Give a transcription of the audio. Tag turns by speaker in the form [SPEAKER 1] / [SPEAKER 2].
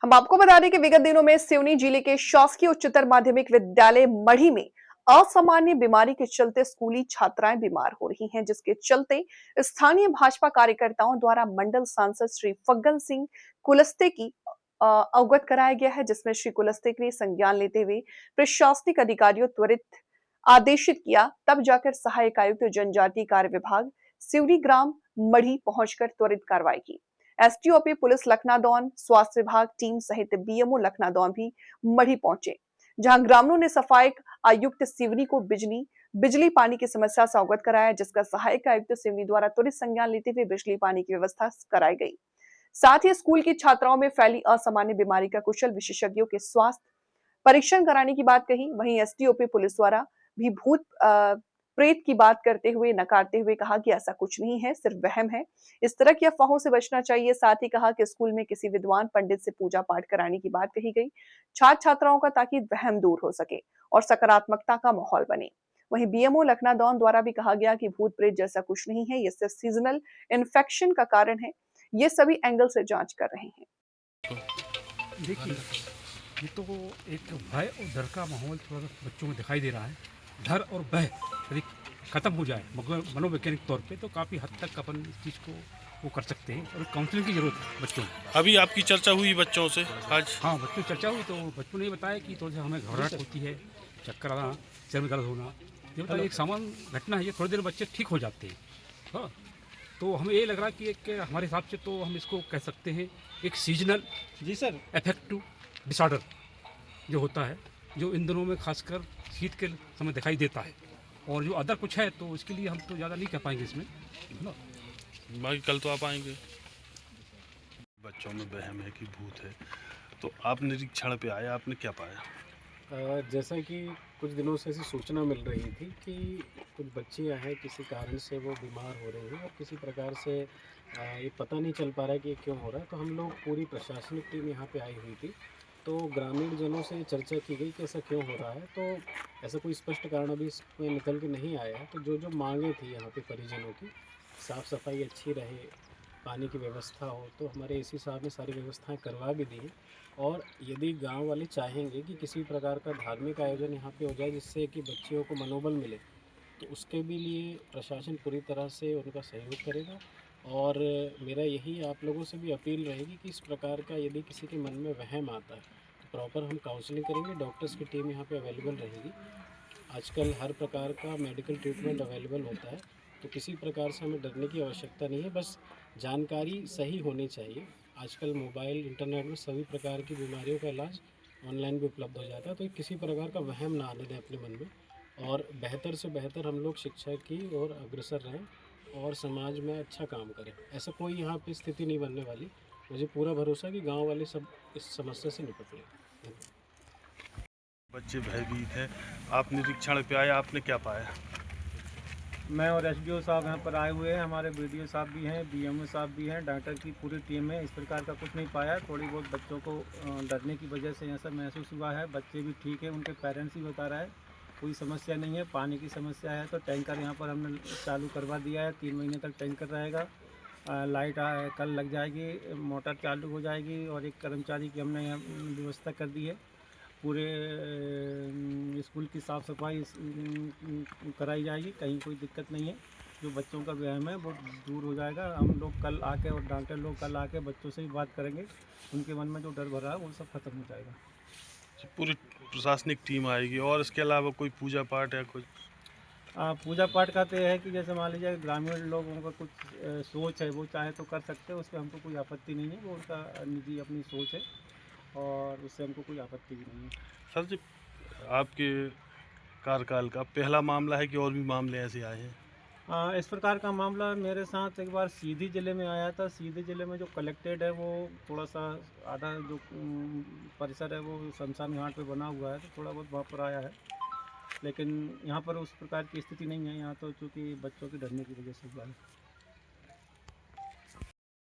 [SPEAKER 1] हम आपको बता दें कि विगत दिनों में सिवनी जिले के शासकीय उच्चतर माध्यमिक विद्यालय मढ़ी में असामान्य बीमारी के चलते स्कूली छात्राएं बीमार हो रही हैं, जिसके चलते स्थानीय भाजपा कार्यकर्ताओं द्वारा मंडल सांसद श्री फग्गन सिंह कुलस्ते की अवगत कराया गया है, जिसमें श्री कुलस्ते ने संज्ञान लेते हुए प्रशासनिक अधिकारियों त्वरित आदेशित किया। तब जाकर सहायक आयुक्त जनजातीय कार्य विभाग सिवनी ग्राम मढ़ी पहुंचकर त्वरित कार्रवाई की। एसटीओपी पुलिस लखनादौन, स्वास्थ्य विभाग टीम सहित बीएमओ लखनादौन भी मढ़ी पहुंचे, जहां ग्रामीणों ने सफाई आयुक्त सिवनी को बिजली पानी की समस्या से अवगत कराया, जिसका सहायक आयुक्त सिवनी द्वारा त्वरित संज्ञान लेते हुए बिजली पानी की व्यवस्था कराई गई। साथ ही स्कूल की छात्राओं में फैली असामान्य बीमारी का कुशल विशेषज्ञों के स्वास्थ्य परीक्षण कराने की बात कही। वहीं एसटीओपी पुलिस द्वारा भी भूत प्रेत की बात करते हुए नकारते हुए कहा कि ऐसा कुछ नहीं है, सिर्फ वहम है। इस तरह की अफवाहों से बचना चाहिए। साथ ही कहा कि स्कूल में किसी विद्वान पंडित से पूजा पाठ कराने की बात कही गई छात्र छात्राओं का, ताकि वहम दूर हो सके और सकारात्मकता का माहौल बने। वहीं बीएमओ लखनादौन द्वारा भी कहा गया कि भूत प्रेत जैसा कुछ नहीं है, यह सिर्फ सीजनल इन्फेक्शन का कारण है। ये सभी एंगल से जांच कर रहे हैं।
[SPEAKER 2] देखिए, ये तो एक भय और डर का माहौल थोड़ा सा बच्चों में दिखाई दे रहा है। डर और भय यदि खत्म हो जाए मनोवैज्ञानिक तौर पे, तो काफ़ी हद तक अपन इस चीज़ को वो कर सकते हैं। और काउंसलिंग की जरूरत है बच्चों में।
[SPEAKER 3] अभी आपकी चर्चा हुई बच्चों से आज?
[SPEAKER 2] हाँ, बच्चों से चर्चा हुई तो बच्चों ने बताया कि थोड़ा सा हमें घबराहट होती है, चक्कर आना, सिर में दर्द होना। ये बताया एक सामान्य घटना है, ये थोड़ी देर में बच्चे ठीक हो जाते हैं। हाँ, तो हमें ये लग रहा है कि एक हमारे हिसाब से तो हम इसको कह सकते हैं एक सीजनल
[SPEAKER 4] जी सर
[SPEAKER 2] अफेक्टिव डिसऑर्डर जो होता है, जो इन दिनों में खासकर शीत के समय दिखाई देता है। और जो अदर कुछ है तो इसके लिए हम तो ज़्यादा नहीं कह पाएंगे इसमें, है ना।
[SPEAKER 3] बाकी कल तो आप आएंगे। बच्चों में वहम है कि भूत है, तो आप निरीक्षण पे आए, आपने क्या पाया?
[SPEAKER 4] जैसा कि कुछ दिनों से ऐसी सूचना मिल रही थी कि कुछ बच्चे हैं किसी कारण से वो बीमार हो रहे हैं और किसी प्रकार से ये पता नहीं चल पा रहा है कि ये क्यों हो रहा है। तो हम लोग पूरी प्रशासनिक टीम यहाँ पे आई हुई थी, तो ग्रामीण जनों से चर्चा की गई कि ऐसा क्यों हो रहा है। तो ऐसा कोई स्पष्ट कारण अभी इसमें निकल के नहीं आया है। तो जो जो मांगे थी यहाँ पे परिजनों की, साफ़ सफाई अच्छी रहे, पानी की व्यवस्था हो, तो हमारे एसी साहब ने सारी व्यवस्थाएं करवा भी दी हैं। और यदि गांव वाले चाहेंगे कि किसी प्रकार का धार्मिक आयोजन यहाँ पे हो जाए जिससे कि बच्चियों को मनोबल मिले, तो उसके भी लिए प्रशासन पूरी तरह से उनका सहयोग करेगा। और मेरा यही आप लोगों से भी अपील रहेगी कि इस प्रकार का यदि किसी के मन में वहम आता है तो प्रॉपर हम काउंसलिंग करेंगे। डॉक्टर्स की टीम यहाँ पे अवेलेबल रहेगी। आजकल हर प्रकार का मेडिकल ट्रीटमेंट अवेलेबल होता है, तो किसी प्रकार से हमें डरने की आवश्यकता नहीं है। बस जानकारी सही होनी चाहिए। आजकल मोबाइल इंटरनेट में सभी प्रकार की बीमारियों का इलाज ऑनलाइन भी उपलब्ध हो जाता है, तो किसी प्रकार का वहम ना आने दें अपने मन में। और बेहतर से बेहतर हम लोग शिक्षा की ओर अग्रसर रहें और समाज में अच्छा काम करें। ऐसा कोई यहाँ पे स्थिति नहीं बनने वाली। मुझे पूरा भरोसा है कि गांव वाले सब इस समस्या से निपट लेंगे।
[SPEAKER 3] बच्चे भयभीत हैं, आप निरीक्षण पे आए, आपने क्या पाया?
[SPEAKER 5] मैं और एसडीओ साहब यहाँ पर आए हुए हैं, हमारे बीडीओ साहब भी हैं, बीएमओ साहब भी हैं, डॉक्टर की पूरी टीम है। इस प्रकार का कुछ नहीं पाया। थोड़ी बहुत बच्चों को डरने की वजह से ऐसा महसूस हुआ है। बच्चे भी ठीक है, उनके पेरेंट्स भी बता रहा है कोई समस्या नहीं है। पानी की समस्या है तो टैंकर यहाँ पर हमने चालू करवा दिया है, 3 महीने तक टैंकर रहेगा। लाइट कल लग जाएगी, मोटर चालू हो जाएगी और एक कर्मचारी की हमने यहाँ व्यवस्था कर दी है। पूरे स्कूल की साफ़ सफाई कराई जाएगी, कहीं कोई दिक्कत नहीं है। जो बच्चों का वहम है वो दूर हो जाएगा। हम लोग कल आके और डॉक्टर लोग कल आके बच्चों से भी बात करेंगे, उनके मन में जो डर भरा है वो सब खत्म हो जाएगा।
[SPEAKER 3] पूरी प्रशासनिक टीम आएगी और इसके अलावा कोई पूजा पाठ या कुछ?
[SPEAKER 5] पूजा पाठ का तो यह है कि जैसे मान लीजिए ग्रामीण लोगों का कुछ सोच है, वो चाहे तो कर सकते हैं, उस पर हमको कोई आपत्ति नहीं है। वो उनका निजी अपनी सोच है और उससे हमको कोई आपत्ति भी नहीं है।
[SPEAKER 3] सर जी, आपके कार्यकाल का पहला मामला है कि और भी मामले ऐसे आए हैं?
[SPEAKER 5] इस प्रकार का मामला मेरे साथ एक बार सीधी ज़िले में आया था। सीधी ज़िले में जो कलेक्टेड है वो थोड़ा सा आधा जो परिसर है वो शमशान घाट पे बना हुआ है, तो थोड़ा बहुत वहाँ पर आया है। लेकिन यहाँ पर उस प्रकार की स्थिति नहीं है। यहाँ तो चूँकि बच्चों की डरने की वजह से हुआ है।